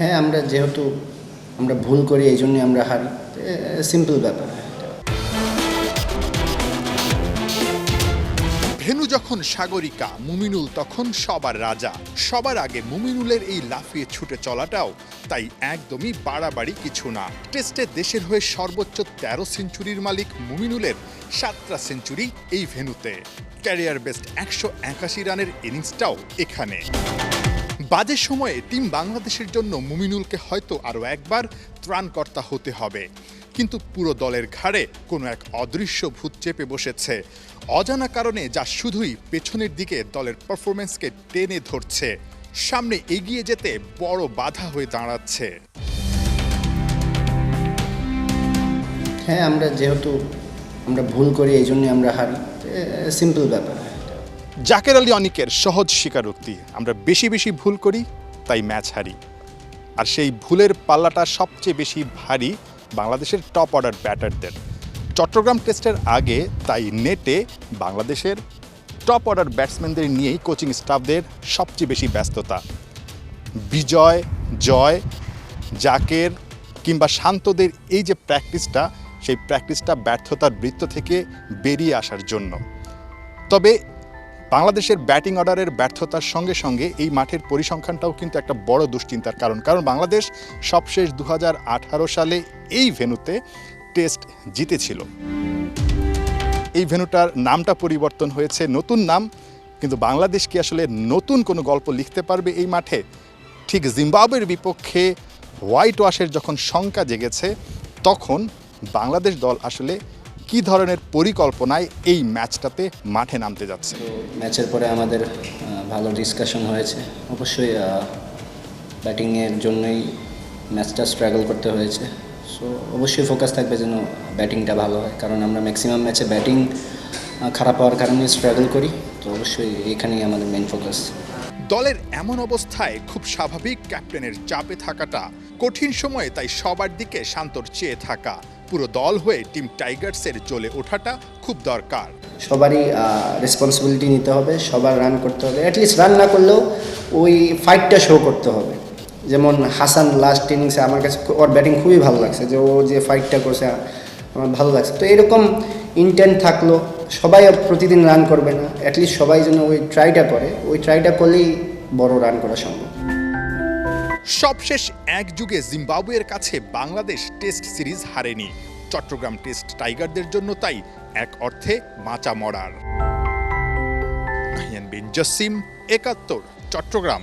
হ্যাঁ, যেহেতু আমরা ভুল করি এই জন্যই আমরা হারি, সিম্পল ব্যাপার। ভেন্যু যখন সাগরিকা, মুমিনুল তখন সবার রাজা। সবার আগে মুমিনুলের এই লাফিয়ে ছুটে চলাটাও তাই একদমই বাড়াবাড়ি কিছু না। টেস্টে দেশের হয়ে সর্বোচ্চ ১৩ সেঞ্চুরির মালিক মুমিনুলের ৭টা সেঞ্চুরি এই ভেন্যুতে। ক্যারিয়ার বেস্ট ১৮১ রানের ইনিংসটাও এখানে। বাজে সময়ে টিম বাংলাদেশের জন্য মুমিনুলকে হয়তো আরও একবার ত্রাণকর্তা হতে হবে, কিন্তু পুরো দলের ঘাড়ে কোনো এক অদৃশ্য ভূত চেপে বসেছে অজানা কারণে, যা শুধুই পেছনের দিকে দলের পারফরমেন্সকে টেনে ধরছে, সামনে এগিয়ে যেতে বড় বাধা হয়ে দাঁড়াচ্ছে। হ্যাঁ, যেহেতু আমরা ভুল করি এই জন্যই আমরা হারি, সিম্পল ব্যাপার। জাকের আলী অনিকের সহজ স্বীকারোক্তি, আমরা বেশি বেশি ভুল করি তাই ম্যাচ হারি। আর সেই ভুলের পাল্লাটা সবচেয়ে বেশি ভারী বাংলাদেশের টপ অর্ডার ব্যাটারদের। চট্টগ্রাম টেস্টের আগে তাই নেটে বাংলাদেশের টপ অর্ডার ব্যাটসম্যানদের নিয়েই কোচিং স্টাফদের সবচেয়ে বেশি ব্যস্ততা। বিজয়, জয়, জাকের কিংবা শান্তদের এই যে প্র্যাকটিসটা, সেই প্র্যাকটিসটা ব্যর্থতার বৃত্ত থেকে বেরিয়ে আসার জন্য। তবে বাংলাদেশের ব্যাটিং অর্ডারের ব্যর্থতার সঙ্গে সঙ্গে এই মাঠের পরিসংখ্যানটাও কিন্তু একটা বড় দুশ্চিন্তার কারণ বাংলাদেশ সবশেষ ২০১৮ সালে এই ভেন্যুতে টেস্ট জিতেছিল। এই ভেন্যুটার নামটা পরিবর্তন হয়েছে, নতুন নাম, কিন্তু বাংলাদেশ কি আসলে নতুন কোনো গল্প লিখতে পারবে এই মাঠে? ঠিক জিম্বাবুয়ের বিপক্ষে হোয়াইট ওয়াশের যখন শঙ্কা জেগেছে, তখন বাংলাদেশ দল আসলে কি ধরনের পরিকল্পনায় এই ম্যাচটাতে মাঠে নামতে যাচ্ছে? ম্যাচের পরে আমাদের ভালো ডিসকাশন হয়েছে। অবশ্যই ব্যাটিংয়ের জন্যই ম্যাচটা স্ট্রাগল করতে হয়েছে। সো অবশ্যই ফোকাস থাকবে যেন ব্যাটিংটা ভালো হয়, কারণ আমরা ম্যাক্সিমাম ম্যাচে ব্যাটিং খারাপ হওয়ার কারণে স্ট্রাগল করি। তো অবশ্যই এখানেই আমাদের মেইন ফোকাস। দলের এমন অবস্থায় খুব স্বাভাবিক ক্যাপ্টেনের চাপে থাকাটা, কঠিন সময়ে তাই সবার দিকে শান্তর চেয়ে থাকা, পুরো দল হয়ে টিম টাইগার্সের জ্বলে ওঠাটা খুব দরকার। সবারই রেসপন্সিবিলিটি নিতে হবে, সবার রান করতে হবে, অ্যাটলিস্ট রান না করলেও ওই ফাইটটা শো করতে হবে। যেমন হাসান লাস্ট ইনিংসে আমার কাছে ওর ব্যাটিং খুবই ভালো লাগছে, যে ও যে ফাইটটা করছে আমার ভালো লাগছে। তো এরকম ইন্টেন্ট থাকলো, সবাই প্রতিদিন রান করবে না, অ্যাটলিস্ট সবাই যেন ওই ট্রাইটা করে, ওই ট্রাইটা করলেই বড় রান করা সম্ভব। সবশেষ এক যুগে জিম্বাবুয়ের কাছে বাংলাদেশ টেস্ট সিরিজ হারেনি। চট্টগ্রাম টেস্ট টাইগারদের জন্য তাই এক অর্থে বাঁচা মরার। নাহিয়ান বিন জসিম, ৭১, চট্টগ্রাম।